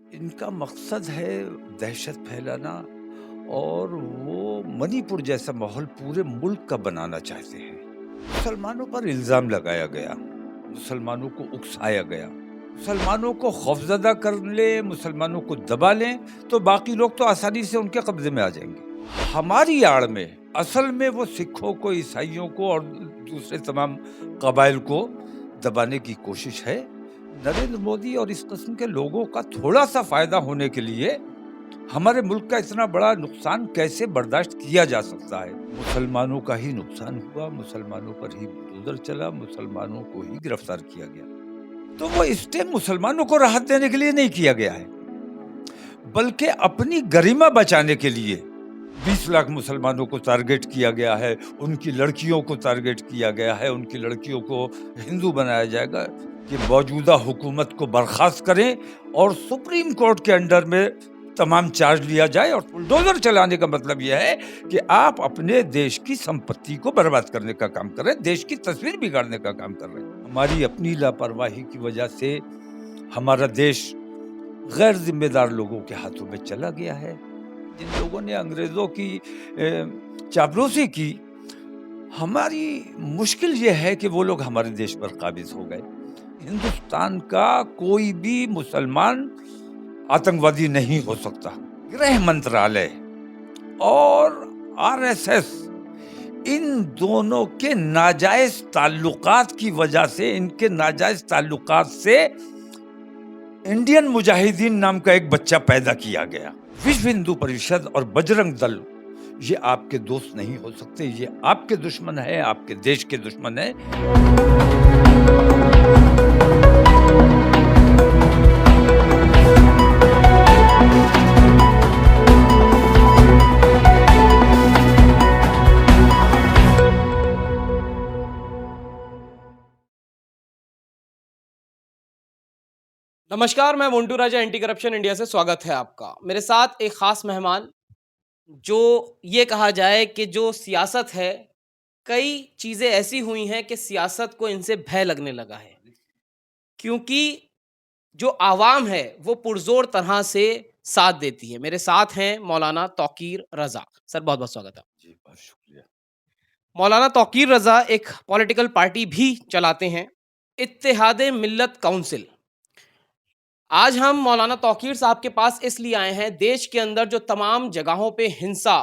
इनका मकसद है दहशत फैलाना और वो मणिपुर जैसा माहौल पूरे मुल्क का बनाना चाहते हैं। मुसलमानों पर इल्जाम लगाया गया, मुसलमानों को उकसाया गया, मुसलमानों को खौफजदा कर ले, मुसलमानों को दबा लें, तो बाकी लोग तो आसानी से उनके कब्जे में आ जाएंगे। हमारी आड़ में असल में वो सिखों को, ईसाइयों को और दूसरे तमाम कबाइल को दबाने की कोशिश है। नरेंद्र मोदी और इस किस्म के लोगों का थोड़ा सा फायदा होने के लिए हमारे मुल्क का इतना बड़ा नुकसान कैसे बर्दाश्त किया जा सकता है। मुसलमानों का ही नुकसान हुआ, मुसलमानों पर ही बुलडोजर चला, मुसलमानों को ही गिरफ्तार किया गया। तो वो स्टेप मुसलमानों को राहत देने के लिए नहीं किया गया है, बल्कि अपनी गरिमा बचाने के लिए 20 लाख मुसलमानों को टारगेट किया गया है, उनकी लड़कियों को टारगेट किया गया है, उनकी लड़कियों को हिंदू बनाया जाएगा कि मौजूदा हुकूमत को बर्खास्त करें और सुप्रीम कोर्ट के अंडर में तमाम चार्ज लिया जाए। और बुलडोजर चलाने का मतलब यह है कि आप अपने देश की संपत्ति को बर्बाद करने का काम कर रहे हैं, देश की तस्वीर बिगाड़ने का काम कर रहे हैं। हमारी अपनी लापरवाही की वजह से हमारा देश गैर जिम्मेदार लोगों के हाथों में चला गया है। जिन लोगों ने अंग्रेजों की चापलूसी की, हमारी मुश्किल यह है कि वो लोग हमारे देश पर काबिज हो गए। हिंदुस्तान का कोई भी मुसलमान आतंकवादी नहीं हो सकता। गृह मंत्रालय और आरएसएस, इन दोनों के नाजायज ताल्लुकात की वजह से, इनके नाजायज ताल्लुकात से इंडियन मुजाहिदीन नाम का एक बच्चा पैदा किया गया। विश्व हिंदू परिषद और बजरंग दल ये आपके दोस्त नहीं हो सकते, ये आपके दुश्मन है, आपके देश के दुश्मन है। नमस्कार, मैं मोन्टू राजा एंटी करप्शन इंडिया से स्वागत है आपका। मेरे साथ एक खास मेहमान, जो ये कहा जाए कि जो सियासत है, कई चीज़ें ऐसी हुई हैं कि सियासत को इनसे भय लगने लगा है। क्योंकि जो आवाम है, वो पुरज़ोर तरह से साथ देती है। मेरे साथ हैं मौलाना तौकीर रज़ा। सर, बहुत-बहुत स्वागत है। जी, बहुत शुक्रिया। मौलाना तौकीर रज़ा एक पॉलिटिकल पार्टी भी चलाते हैं, इत्तेहाद मिल्लत काउंसिल। आज हम मौलाना तौकीर साहब के पास इसलिए आए हैं, देश के अंदर जो तमाम जगहों पे हिंसा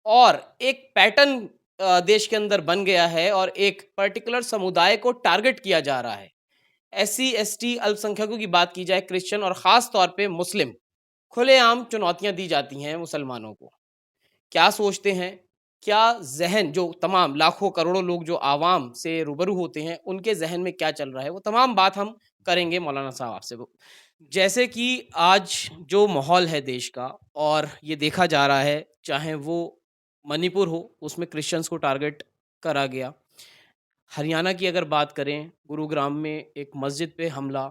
और एक पैटर्न देश के अंदर बन गया है और एक पर्टिकुलर समुदाय को टारगेट किया जा रहा है। एससी, एसटी, अल्पसंख्यकों की बात की जाए, क्रिश्चियन और ख़ास तौर पे मुस्लिम, खुलेआम चुनौतियाँ दी जाती हैं मुसलमानों को। क्या सोचते हैं? क्या ज़हन जो तमाम लाखों करोड़ों लोग जो आवाम से रूबरू होते हैं, उनके ज़हन में क्या चल रहा है? वो तमाम बात हम करेंगे मौलाना साहब आपसे। वो जैसे कि आज जो माहौल है देश का और ये देखा जा रहा है, चाहे वो मणिपुर हो, उसमें क्रिश्चियंस को टारगेट करा गया। हरियाणा की अगर बात करें, गुरुग्राम में एक मस्जिद पे हमला,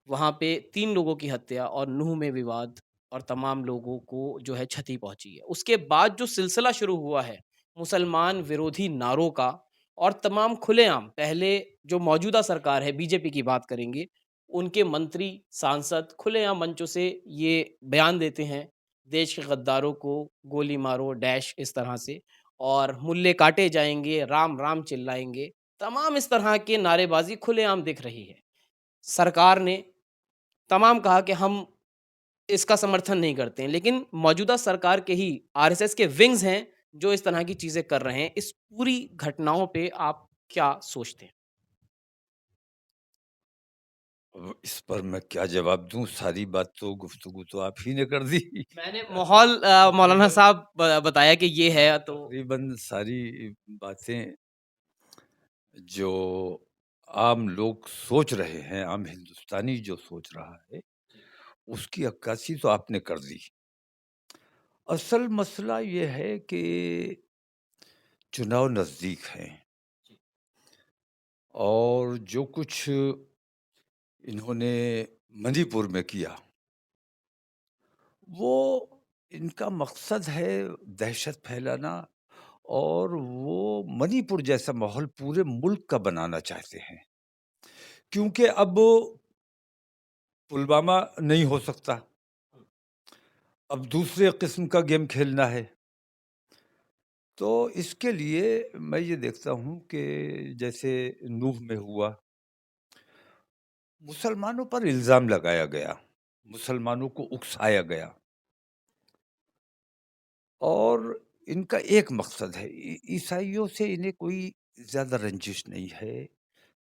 वहाँ पे 3 लोगों की हत्या और नूह में विवाद और तमाम लोगों को जो है क्षति पहुँची है। उसके बाद जो सिलसिला शुरू हुआ है, मुसलमान विरोधी नारों का और तमाम खुलेआम, पहले जो मौजूदा सरकार है, बीजेपी की बात करेंगे, उनके मंत्री, सांसद खुलेआम मंचों से ये बयान देते हैं, देश के गद्दारों को गोली मारो, डैश इस तरह से और मुल्ले काटे जाएँगे, राम, राम चिल्लाएँगे। तमाम इस तरह के नारेबाज़ी खुलेआम दिख रही है। सरकार ने तमाम कहा कि हम इसका समर्थन नहीं करते हैं, लेकिन मौजूदा सरकार के ही आरएसएस के विंग्स हैं, जो इस तरह की चीज़ें कर रहे हैं। इस पूरी घटनाओं पे आप क्या सोचते हैं? अब इस पर मैं क्या जवाब दूँ? सारी बात तो गुफ्तगू तो आप ही ने कर दी। मैंने माहौल मौलाना तकरीबन साहब बताया कि ये है तो तकरीबन सारी बातें जो आम लोग सोच रहे हैं, आम हिंदुस्तानी जो सोच रहा है, उसकी अक्कासी तो आपने कर दी। असल मसला ये है कि चुनाव नज़दीक हैं और जो कुछ इन्होंने मणिपुर में किया, वो इनका मकसद है दहशत फैलाना और वो मणिपुर जैसा माहौल पूरे मुल्क का बनाना चाहते हैं। क्योंकि अब पुलवामा नहीं हो सकता, अब दूसरे किस्म का गेम खेलना है। तो इसके लिए मैं ये देखता हूँ कि जैसे नूह में हुआ, मुसलमानों पर इल्ज़ाम लगाया गया, मुसलमानों को उकसाया गया और इनका एक मकसद है, ईसाइयों से इन्हें कोई ज़्यादा रंजिश नहीं है,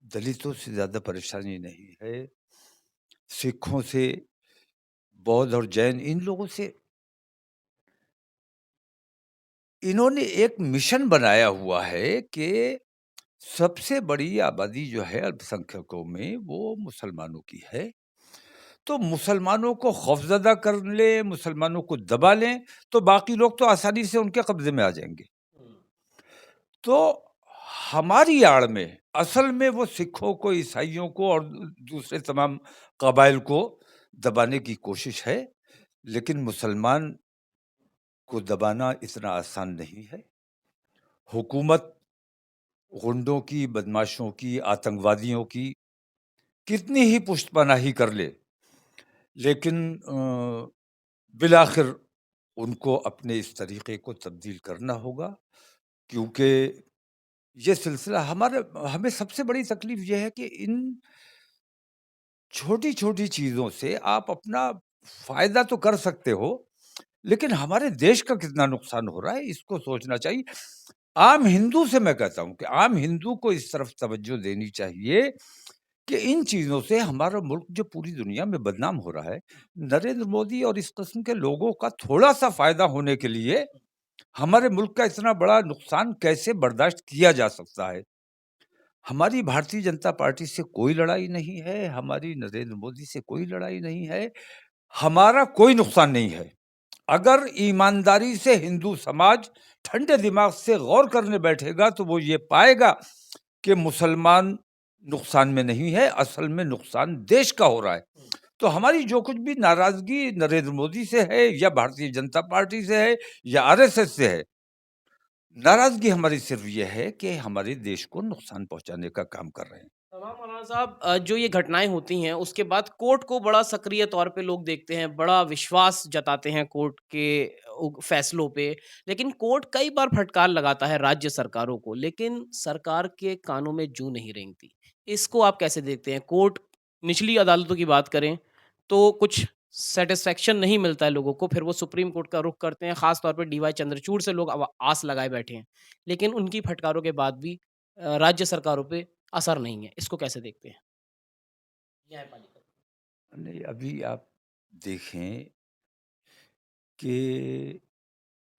दलितों से ज़्यादा परेशानी नहीं है, सिखों से, बौद्ध और जैन इन लोगों से इन्होंने एक मिशन बनाया हुआ है कि सबसे बड़ी आबादी जो है अल्पसंख्यकों में वो मुसलमानों की है। तो मुसलमानों को खौफज़दा कर लें, मुसलमानों को दबा लें, तो बाकी लोग तो आसानी से उनके कब्ज़े में आ जाएँगे। तो हमारी आड़ में असल में वो सिखों को, ईसाइयों को और दूसरे तमाम कबाइल को दबाने की कोशिश है, लेकिन मुसलमान को दबाना इतना आसान नहीं है। हुकूमत गुंडों की, बदमाशों की, आतंकवादियों की कितनी ही पुष्टपनाही कर ले, लेकिन बिलाखिर उनको अपने इस तरीके को तब्दील करना होगा, क्योंकि ये सिलसिला हमारे हमें सबसे बड़ी तकलीफ ये है कि इन छोटी-छोटी चीज़ों से आप अपना फ़ायदा तो कर सकते हो, लेकिन हमारे देश का कितना नुकसान हो रहा है, इसको सोचना चाहिए। आम हिंदू से मैं कहता हूँ कि आम हिंदू को इस तरफ तवज्जो देनी चाहिए कि इन चीज़ों से हमारा मुल्क जो पूरी दुनिया में बदनाम हो रहा है, नरेंद्र मोदी और इस किस्म के लोगों का थोड़ा-सा फ़ायदा होने के लिए हमारे मुल्क का इतना बड़ा नुकसान कैसे बर्दाश्त किया जा सकता है? हमारी भारतीय जनता पार्टी से कोई लड़ाई नहीं है, हमारी नरेंद्र मोदी से कोई लड़ाई नहीं है, हमारा कोई नुकसान नहीं है। अगर ईमानदारी से हिंदू समाज ठंडे दिमाग से गौर करने बैठेगा, तो वो ये पाएगा कि मुसलमान नुकसान में नहीं है, असल में नुकसान देश का हो रहा है। तो हमारी जो कुछ भी नाराज़गी नरेंद्र मोदी से है या भारतीय जनता पार्टी से है या आरएसएस से है, नाराज़गी हमारी सिर्फ़ ये है कि हमारे देश को नुकसान पहुँचाने का काम कर रहे हैं। तमाम मौलाना साहब, जो ये घटनाएँ होती हैं उसके बाद कोर्ट को बड़ा सक्रिय तौर पे लोग देखते हैं, बड़ा विश्वास जताते हैं कोर्ट के फैसलों पे। लेकिन कोर्ट कई बार फटकार लगाता है राज्य सरकारों को, लेकिन सरकार के कानों में जूं नहीं रेंगती। इसको आप कैसे देखते हैं? कोर्ट निचली अदालतों की बात करें तो कुछ सैटिस्फैक्शन नहीं मिलता है लोगों को, फिर वो सुप्रीम कोर्ट का रुख करते हैं। ख़ास तौर पे डीवाई चंद्रचूड़ से लोग आस लगाए बैठे हैं। लेकिन उनकी फटकारों के बाद भी राज्य सरकारों पे असर नहीं है, इसको कैसे देखते हैं? न्यायपालिका। नहीं, अभी आप देखें कि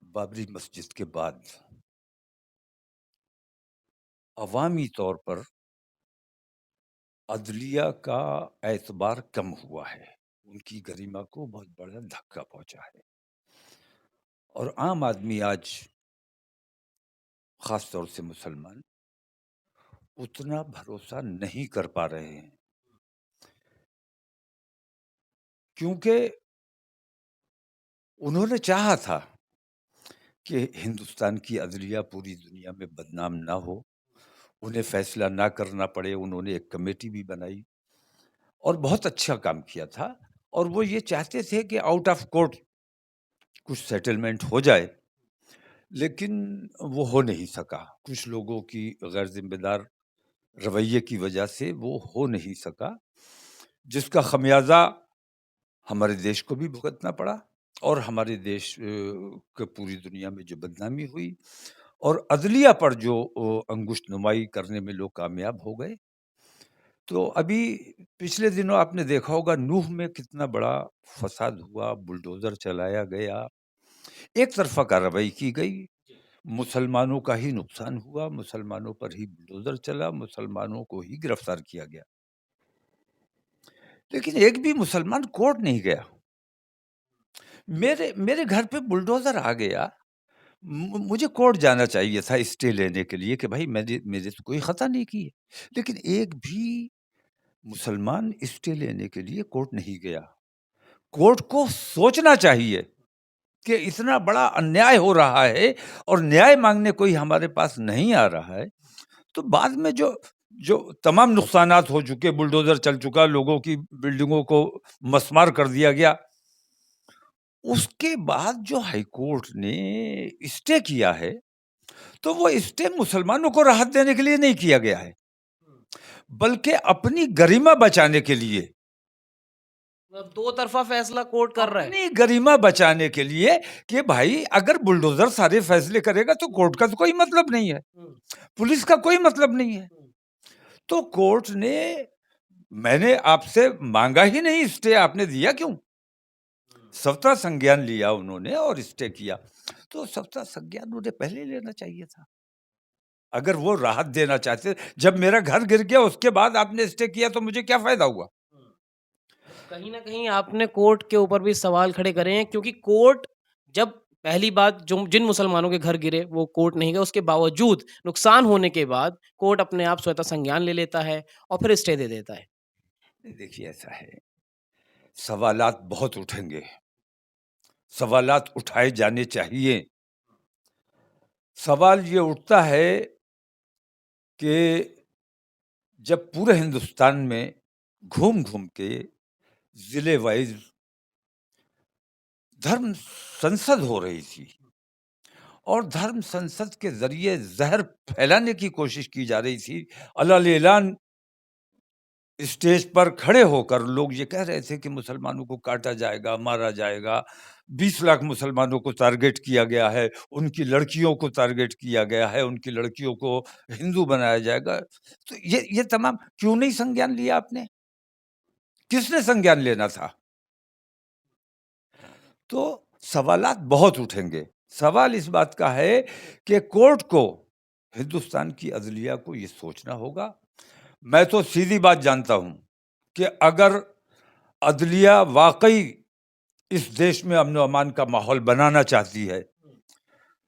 बाबरी मस्जिद के बाद अवामी तौर पर अदलिया का एतबार कम हुआ है। उनकी गरिमा को बहुत बड़ा धक्का पहुँचा है और आम आदमी आज, ख़ास तौर से मुसलमान, उतना भरोसा नहीं कर पा रहे हैं। क्योंकि उन्होंने चाहा था कि हिंदुस्तान की अदलिया पूरी दुनिया में बदनाम ना हो, उन्हें फ़ैसला ना करना पड़े, उन्होंने एक कमेटी भी बनाई और बहुत अच्छा काम किया था और वो ये चाहते थे कि आउट ऑफ कोर्ट कुछ सेटलमेंट हो जाए, लेकिन वो हो नहीं सका। कुछ लोगों की गैर ज़िम्मेदार रवैये की वजह से वो हो नहीं सका, जिसका खमियाज़ा हमारे देश को भी भुगतना पड़ा और हमारे देश को पूरी दुनिया में जो बदनामी हुई और अदलिया पर जो अंगुष्ठ नुमाई करने में लोग कामयाब हो गए। तो अभी पिछले दिनों आपने देखा होगा नूह में कितना बड़ा फसाद हुआ, बुलडोज़र चलाया गया, एक तरफ़ा कार्रवाई की गई, मुसलमानों का ही नुकसान हुआ, मुसलमानों पर ही बुलडोज़र चला, मुसलमानों को ही गिरफ़्तार किया गया। लेकिन एक भी मुसलमान कोर्ट नहीं गया। मेरे मेरे घर पे बुलडोज़र आ गया, मुझे कोर्ट जाना चाहिए था स्टे लेने के लिए कि भाई मैंने मेरे से कोई ख़ता नहीं की है। लेकिन एक भी मुसलमान स्टे लेने के लिए कोर्ट नहीं गया। कोर्ट को सोचना चाहिए कि इतना बड़ा अन्याय हो रहा है और न्याय माँगने कोई हमारे पास नहीं आ रहा है, तो बाद में जो जो तमाम नुकसानात हो चुके, बुलडोज़र चल चुका, लोगों की बिल्डिंगों को मसमार कर दिया गया, उसके बाद जो हाई कोर्ट ने स्टे किया है, तो वो स्टे मुसलमानों को राहत देने के लिए नहीं किया गया है, बल्कि अपनी गरिमा बचाने के लिए, मतलब दो तरफा फैसला कोर्ट कर रहा है। अपनी गरिमा बचाने के लिए कि भाई अगर बुलडोजर सारे फैसले करेगा तो कोर्ट का तो कोई मतलब नहीं है, पुलिस का कोई मतलब नहीं है। तो कोर्ट ने, मैंने आपसे मांगा ही नहीं स्टे, आपने दिया क्यों? सत्ता संज्ञान लिया उन्होंने और स्टे किया, तो सत्ता संज्ञान उन्हें पहले लेना चाहिए था। अगर वो राहत देना चाहते, जब मेरा घर गिर गया उसके बाद आपने स्टे किया तो मुझे क्या फायदा हुआ? कहीं न कहीं आपने कोर्ट के ऊपर भी सवाल खड़े करे हैं, क्योंकि कोर्ट जब पहली बात जो जिन मुसलमानों के घर गिरे वो कोर्ट नहीं गए, उसके बावजूद नुकसान होने के बाद कोर्ट अपने आप स्वतः संज्ञान ले लेता है और फिर स्टे दे देता है। देखिए ऐसा है, सवालात बहुत उठेंगे, सवालात उठाए जाने चाहिए। सवाल ये उठता है कि जब पूरे हिंदुस्तान में घूम-घूम के जिले वाइज धर्म संसद हो रही थी और धर्म संसद के जरिए जहर फैलाने की कोशिश की जा रही थी, अलालेलान स्टेज पर खड़े होकर लोग ये कह रहे थे कि मुसलमानों को काटा जाएगा, मारा जाएगा। 20 लाख मुसलमानों को टारगेट किया गया है, उनकी लड़कियों को टारगेट किया गया है, उनकी लड़कियों को हिंदू बनाया जाएगा। तो ये तमाम क्यों नहीं संज्ञान लिया आपने? किसने संज्ञान लेना था? तो सवालात बहुत उठेंगे। सवाल इस बात का है कि कोर्ट को, हिंदुस्तान की अदलिया को ये सोचना होगा। मैं तो सीधी बात जानता हूं कि अगर अदलिया वाकई इस देश में अमन अमान का माहौल बनाना चाहती है,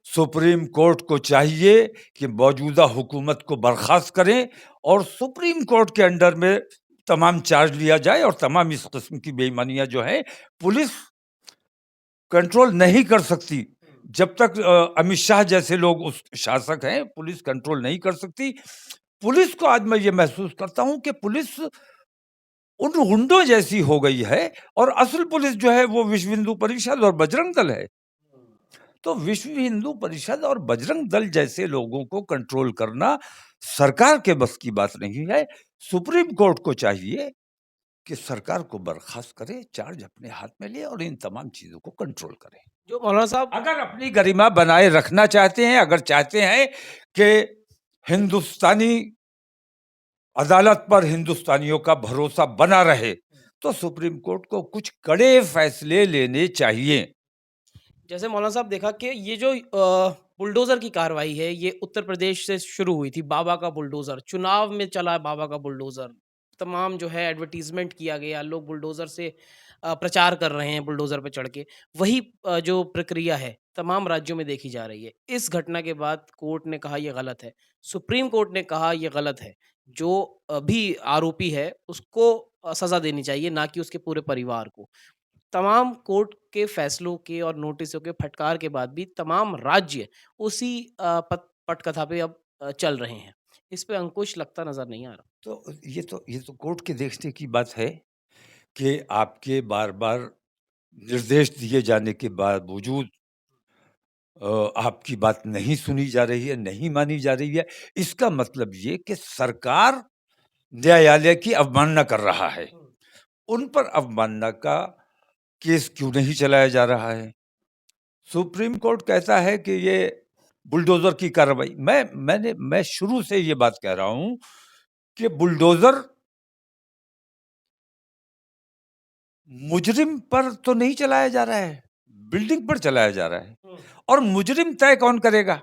सुप्रीम कोर्ट को चाहिए कि मौजूदा हुकूमत को बर्खास्त करें और सुप्रीम कोर्ट के अंडर में तमाम चार्ज लिया जाए और तमाम इस किस्म की बेईमानियां जो है पुलिस कंट्रोल नहीं कर सकती। जब तक अमित शाह जैसे लोग उस शासक हैं, पुलिस कंट्रोल नहीं कर सकती। पुलिस को आज मैं ये महसूस करता हूं कि पुलिस उन गुंडों जैसी हो गई है और असल पुलिस जो है वो विश्व हिंदू परिषद और बजरंग दल है। तो विश्व हिंदू परिषद और बजरंग दल जैसे लोगों को कंट्रोल करना सरकार के बस की बात नहीं है। सुप्रीम कोर्ट को चाहिए कि सरकार को बर्खास्त करे, चार्ज अपने हाथ में ले और इन तमाम चीजों को कंट्रोल करे। जो मौलाना साहब अगर अपनी गरिमा बनाए रखना चाहते हैं, अगर चाहते हैं कि हिंदुस्तानी अदालत पर हिंदुस्तानियों का भरोसा बना रहे, तो सुप्रीम कोर्ट को कुछ कड़े फैसले लेने चाहिए। जैसे मौलाना साहब देखा कि ये जो बुलडोज़र की कार्रवाई है, ये उत्तर प्रदेश से शुरू हुई थी, बाबा का बुलडोज़र, चुनाव में चला बाबा का बुलडोज़र, तमाम जो है एडवर्टाइज़मेंट किया गया, लोग बुलडोज़र से प्रचार कर रहे हैं बुलडोज़र पे चढ़ के। वही जो प्रक्रिया है, तमाम राज्यों में देखी जा रही है। इस घटना के बाद कोर्ट ने कहा ये गलत है, सुप्रीम कोर्ट ने कहा ये गलत है, जो भी आरोपी है उसको सज़ा देनी चाहिए, ना कि उसके पूरे परिवार को। तमाम कोर्ट के फैसलों के और नोटिसों के फटकार के बाद भी तमाम राज्य उसी पटकथा पे अब चल रहे हैं। इस पे अंकुश लगता नज़र नहीं आ रहा। तो ये तो कोर्ट के देखने की बात है कि आपके बार-बार निर्देश दिए जाने के बावजूद आपकी बात नहीं सुनी जा रही है, नहीं मानी जा रही है। इसका मतलब ये कि सरकार न्यायालय की अवमानना कर रहा है। उन पर अवमानना का केस क्यों नहीं चलाया जा रहा है? सुप्रीम कोर्ट कहता है कि ये बुलडोज़र की कार्रवाई, मैं शुरू से ये बात कह रहा हूँ कि बुलडोज़र मुजरिम पर तो नहीं चलाया जा रहा है, बिल्डिंग पर चलाया जा रहा है। और मुजरिम तय कौन करेगा?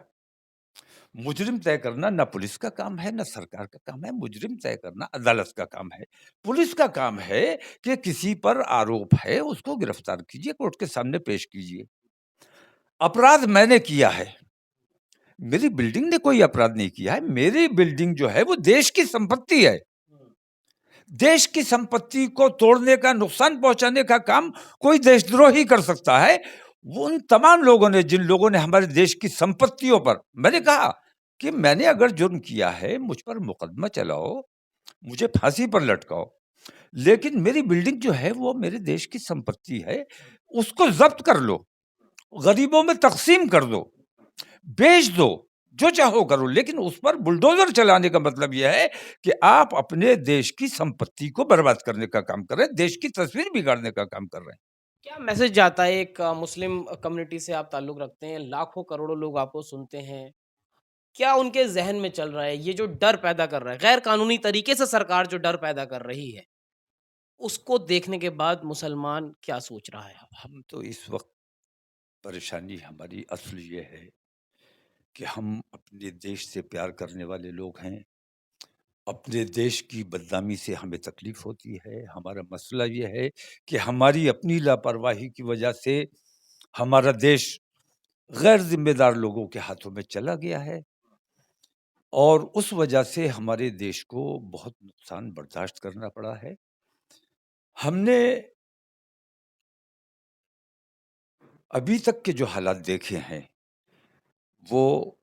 मुजरिम तय करना ना पुलिस का काम है, ना सरकार का काम है। मुजरिम तय करना अदालत का काम है। पुलिस का काम है कि किसी पर आरोप है, उसको गिरफ्तार कीजिए, कोर्ट के सामने पेश कीजिए। अपराध मैंने किया है, मेरी बिल्डिंग ने कोई अपराध नहीं किया है। मेरी बिल्डिंग जो है वो देश की संपत्ति है। देश की संपत्ति को तोड़ने का, नुकसान पहुंचाने का काम कोई देशद्रोही कर सकता है। वो उन तमाम लोगों ने, जिन लोगों ने हमारे देश की संपत्तियों पर, मैंने कहा कि मैंने अगर जुर्म किया है, मुझ पर मुकदमा चलाओ, मुझे फांसी पर लटकाओ, लेकिन मेरी बिल्डिंग जो है वो मेरे देश की संपत्ति है, उसको ज़ब्त कर लो, गरीबों में तक़सीम कर दो, बेच दो, जो चाहो करो, लेकिन उस पर बुलडोज़र चलाने का मतलब ये है कि आप अपने देश की संपत्ति को बर्बाद करने का काम कर रहे हैं, देश की तस्वीर बिगाड़ने का काम कर रहे हैं। क्या मैसेज जाता है एक मुस्लिम कम्युनिटी से आप ताल्लुक़ रखते हैं, लाखों करोड़ों लोग आपको सुनते हैं। क्या उनके ज़हन में चल रहा है? ये जो डर पैदा कर रहा है, गैर कानूनी तरीके से सरकार जो डर पैदा कर रही है, उसको देखने के बाद मुसलमान क्या सोच रहा है? हम तो इस वक़्त परेशानी हमारी असल ये है कि हम अपने देश से प्यार करने वाले लोग हैं। अपने देश की बदनामी से हमें तकलीफ़ होती है। हमारा मसला ये है कि हमारी अपनी लापरवाही की वजह से हमारा देश गैर ज़िम्मेदार लोगों के हाथों में चला गया है और उस वजह से हमारे देश को बहुत नुकसान बर्दाश्त करना पड़ा है। हमने अभी तक के जो हालात देखे हैं, वो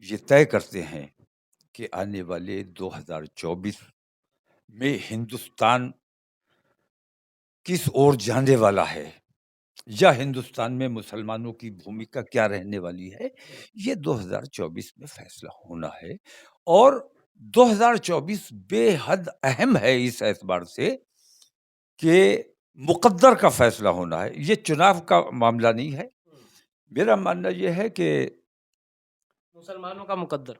ये तय करते हैं कि आने वाले 2024 में हिंदुस्तान किस ओर जाने वाला है या हिंदुस्तान में मुसलमानों की भूमिका क्या रहने वाली है, ये 2024 में फैसला होना है और 2024 बेहद अहम है इस एतबार से कि मुक़द्दर का फैसला होना है। ये चुनाव का मामला नहीं है। मेरा मानना ये है कि मुसलमानों का मुकद्दर।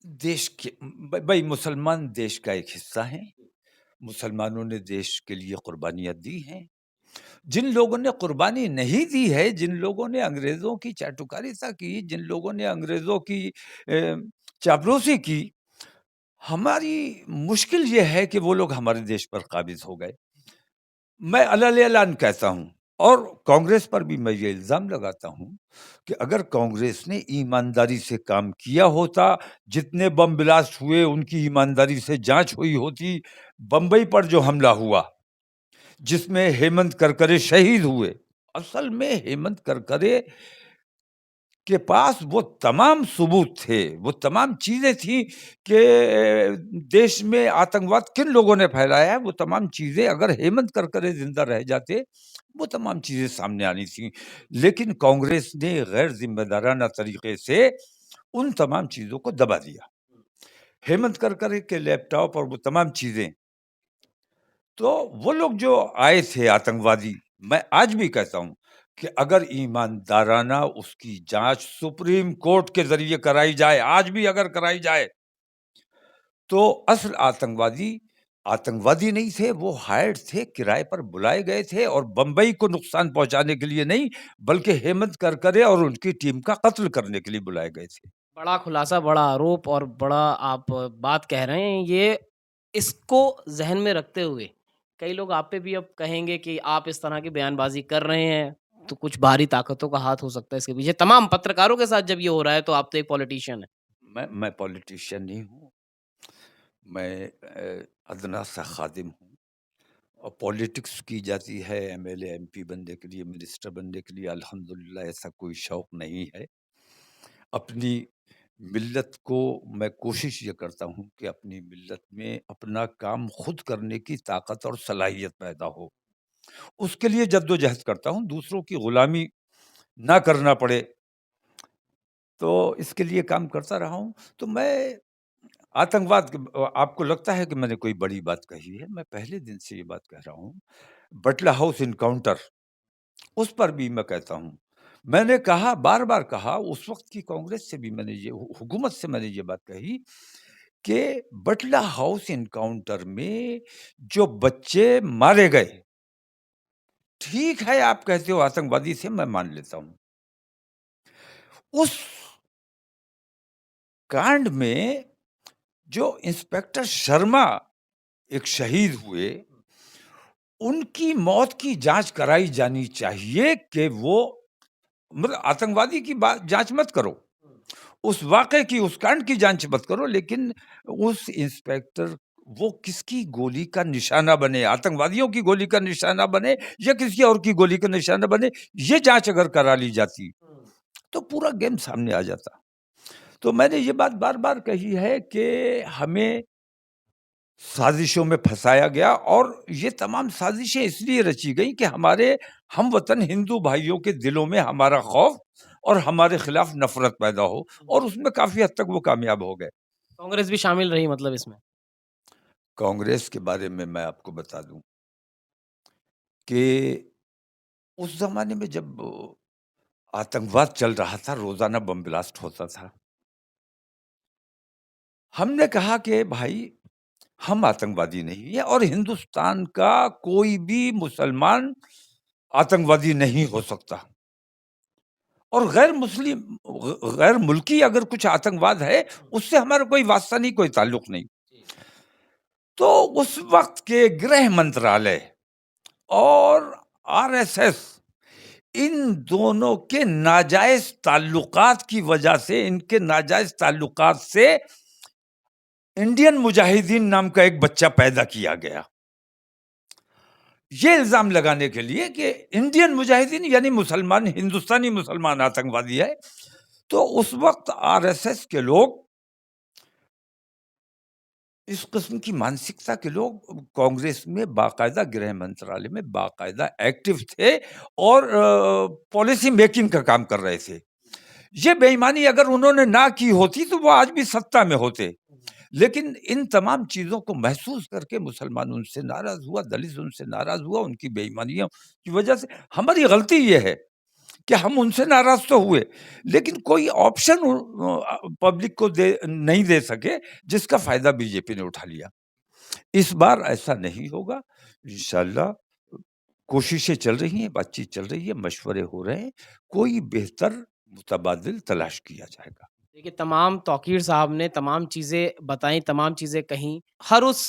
देश के भई मुसलमान देश का एक हिस्सा हैं। मुसलमानों ने देश के लिए कुर्बानियाँ दी हैं। जिन लोगों ने कुर्बानी नहीं दी है, जिन लोगों ने अंग्रेज़ों की चाटुकारिता की, जिन लोगों ने अंग्रेज़ों की चापलूसी की, हमारी मुश्किल ये है कि वो लोग हमारे देश पर काबिज़ हो गए। मैं अलल-ए-ऐलान कहता हूँ और कांग्रेस पर भी मैं ये इल्ज़ाम लगाता हूँ कि अगर कांग्रेस ने ईमानदारी से काम किया होता, जितने बम ब्लास्ट हुए उनकी ईमानदारी से जाँच हुई होती, बम्बई पर जो हमला हुआ जिसमें हेमंत करकरे शहीद हुए। असल में हेमंत करकरे के पास वो तमाम सबूत थे, वो तमाम चीज़ें थी कि देश में आतंकवाद किन लोगों ने फैलाया है, वो तमाम चीज़ें अगर हेमंत करकरे ज़िंदा रह जाते, वो तमाम चीज़ें सामने आनी थी। लेकिन कांग्रेस ने गैर ज़िम्मेदाराना तरीके से उन तमाम चीज़ों को दबा दिया। हेमंत करकरे के लैपटॉप और वो तमाम चीज़ें तो वो लोग जो आए थे आतंकवादी, मैं आज भी कहता हूँ कि अगर ईमानदाराना उसकी जाँच सुप्रीम कोर्ट के ज़रिए कराई जाए, आज भी अगर कराई जाए, तो असल आतंकवादी, आतंकवादी नहीं थे, वो हायर्ड थे, किराए पर बुलाए गए थे और बम्बई को नुकसान पहुँचाने के लिए नहीं, बल्कि हेमंत करकरे और उनकी टीम का कत्ल करने के लिए बुलाए गए थे। बड़ा खुलासा, बड़ा आरोप और बड़ा आप बात कह रहे हैं। ये इसको ज़हन में रखते हुए कई लोग आप पे भी अब कहेंगे कि आप इस तरह की बयानबाज़ी कर रहे हैं, तो कुछ बाहरी ताकतों का हाथ हो सकता है इसके पीछे। तमाम पत्रकारों के साथ जब ये हो रहा है, तो आप तो एक पॉलिटिशियन हैं। मैं पॉलिटिशियन नहीं हूँ, मैं अदना सा खादिम हूँ। और पॉलिटिक्स की जाती है एमएलए, एमपी बनने के लिए, मिनिस्टर बनने के लिए, अल्हम्दुलिल्लाह ऐसा कोई शौक नहीं है। अपनी मिल्लत को मैं कोशिश ये करता हूँ कि अपनी मिल्लत में अपना काम खुद करने की ताकत और सलाहियत पैदा हो। उसके लिए जद्दोजहद करता हूँ, दूसरों की गुलामी ना करना पड़े, तो इसके लिए काम करता रहा हूँ। तो मैं आतंकवाद आपको लगता है कि मैंने कोई बड़ी बात कही है, मैं पहले दिन से ये बात कह रहा हूँ। बटला हाउस एनकाउंटर उस पर भी मैं कहता हूँ। मैंने कहा बार-बार कहा उस वक़्त की कांग्रेस से भी मैंने ये हुकूमत से मैंने ये बात कही कि बटला हाउस एनकाउंटर में जो बच्चे मारे गए, ठीक है आप कहते हो आतंकवादी थे मैं मान लेता हूँ। उस कांड में जो इंस्पेक्टर शर्मा एक शहीद हुए, उनकी मौत की जाँच कराई जानी चाहिए कि वो मतलब आतंकवादी की बात जाँच मत करो। उस वाक़ये की, उस कांड की जाँच मत करो, लेकिन उस इंस्पेक्टर वो किसकी गोली का निशाना बने, आतंकवादियों की गोली का निशाना बने या किसी और की गोली का निशाना बने, ये जाँच अगर करा ली जाती, तो पूरा गेम सामने आ जाता। तो मैंने ये बात बार-बार कही है कि हमें साजिशों में फँसाया गया और ये तमाम साजिशें इसलिए रची गई कि हमारे हमवतन हिंदू भाइयों के दिलों में हमारा खौफ और हमारे खिलाफ नफ़रत पैदा हो और उसमें काफ़ी हद तक वो कामयाब हो गए। कांग्रेस भी शामिल रही मतलब इसमें। कांग्रेस के बारे में मैं आपको बता दूँ कि उस ज़माने में जब आतंकवाद चल रहा था, रोज़ाना बम ब्लास्ट होता था। हमने कहा कि भाई हम आतंकवादी नहीं हैं और हिंदुस्तान का कोई भी मुसलमान आतंकवादी नहीं हो सकता और गैर मुल्की अगर कुछ आतंकवाद है, उससे हमारा कोई वास्ता नहीं, कोई ताल्लुक नहीं। तो उस वक़्त के गृह मंत्रालय और आरएसएस इन दोनों के नाजायज़ ताल्लुकात की वजह से, इनके नाजायज़ ताल्लुकात से इंडियन मुजाहिदीन नाम का एक बच्चा पैदा किया गया। ये इल्ज़ाम लगाने के लिए कि इंडियन मुजाहिदीन यानी मुसलमान, हिंदुस्तानी मुसलमान आतंकवादी है। तो उस वक़्त आरएसएस के लोग, इस किस्म की मानसिकता के लोग कांग्रेस में बाकायदा गृह मंत्रालय में बाकायदा एक्टिव थे और पॉलिसी मेकिंग का काम कर रहे थे। ये बेईमानी अगर उन्होंने ना की होती तो वो आज भी सत्ता में होते। लेकिन इन तमाम चीज़ों को महसूस करके मुसलमान उनसे नाराज़ हुआ, दलित उनसे नाराज़ हुआ, उनकी बेईमानियों की वजह से। हमारी गलती ये है कि हम उनसे नाराज़ तो हुए, लेकिन कोई ऑप्शन पब्लिक को नहीं दे सके, जिसका फ़ायदा बीजेपी ने उठा लिया। इस बार ऐसा नहीं होगा, इंशाअल्लाह कोशिशें चल रही हैं, बातचीत चल रही है, मशवरे हो रहे हैं, कोई बेहतर मुतबादिल तलाश किया जाएगा। देखिए, तमाम तौकीर साहब ने तमाम चीज़ें बताई, तमाम चीज़ें कहीं। हर उस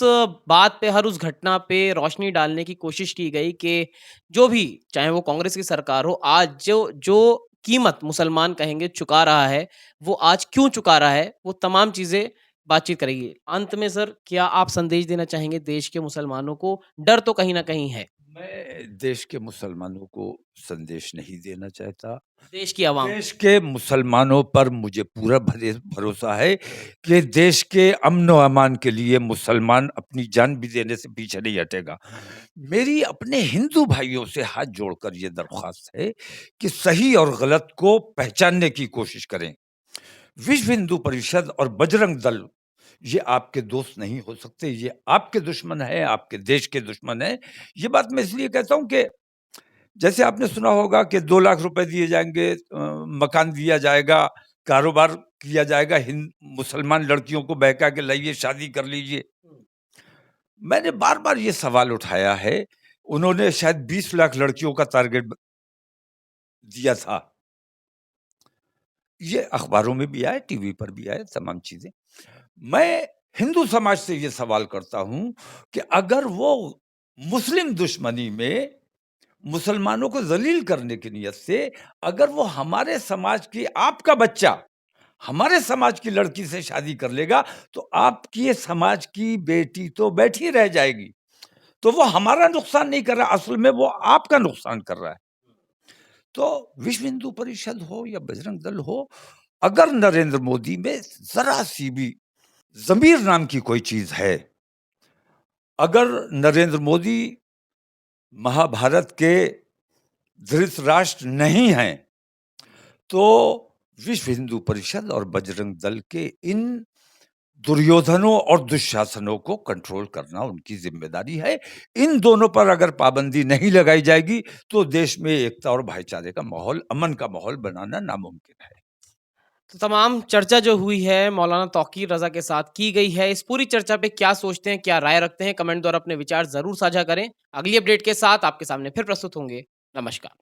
बात पे, हर उस घटना पे रोशनी डालने की कोशिश की गई कि जो भी, चाहे वो कांग्रेस की सरकार हो, आज जो जो कीमत मुसलमान कहेंगे चुका रहा है, वो आज क्यों चुका रहा है, वो तमाम चीज़ें बातचीत करेगी। अंत में सर, क्या आप संदेश देना चाहेंगे देश के मुसलमानों को? डर तो कहीं न कहीं है, मैं देश के मुसलमानों को संदेश नहीं देना चाहता। देश की आवाम देश के मुसलमानों पर मुझे पूरा भरोसा है कि देश के अमन व अमान के लिए मुसलमान अपनी जान भी देने से पीछे नहीं हटेगा। मेरी अपने हिंदू भाइयों से हाथ जोड़कर ये दरख्वास्त है कि सही और गलत को पहचानने की कोशिश करें। विश्व हिंदू परिषद और बजरंग दल ये आपके दोस्त नहीं हो सकते, ये आपके दुश्मन है, आपके देश के दुश्मन है। ये बात मैं इसलिए कहता हूँ कि जैसे आपने सुना होगा कि 2 लाख रुपए दिए जाएँगे, मकान दिया जाएगा, कारोबार किया जाएगा, मुसलमान लड़कियों को बहका के लाइए, शादी कर लीजिए। मैंने बार-बार ये सवाल उठाया है, उन्होंने शायद 20 लाख लड़कियों का टारगेट दिया था। ये अखबारों में भी आया, टीवी पर भी आया, तमाम चीज़ें। मैं हिंदू समाज से ये सवाल करता हूँ कि अगर वो मुस्लिम दुश्मनी में मुसलमानों को ज़लील करने की नियत से अगर वो हमारे समाज की आपका बच्चा हमारे समाज की लड़की से शादी कर लेगा, तो आपकी समाज की बेटी तो बैठी रह जाएगी। तो वो हमारा नुकसान नहीं कर रहा, असल में वो आपका नुकसान कर रहा है। तो विश्व हिंदू परिषद हो या बजरंग दल हो, अगर नरेंद्र मोदी में ज़रा-सी भी ज़मीर नाम की कोई चीज़ है, अगर नरेंद्र मोदी महाभारत के धृतराष्ट्र नहीं हैं, तो विश्व हिंदू परिषद और बजरंग दल के इन दुर्योधनों और दुशासनों को कंट्रोल करना उनकी ज़िम्मेदारी है। इन दोनों पर अगर पाबंदी नहीं लगाई जाएगी, तो देश में एकता और भाईचारे का माहौल, अमन का माहौल बनाना नामुमकिन है। तो तमाम चर्चा जो हुई है मौलाना तौकीर रज़ा के साथ की गई है। इस पूरी चर्चा पे क्या सोचते हैं, क्या राय रखते हैं? कमेंट द्वारा अपने विचार ज़रूर साझा करें। अगली अपडेट के साथ आपके सामने फिर प्रस्तुत होंगे। नमस्कार।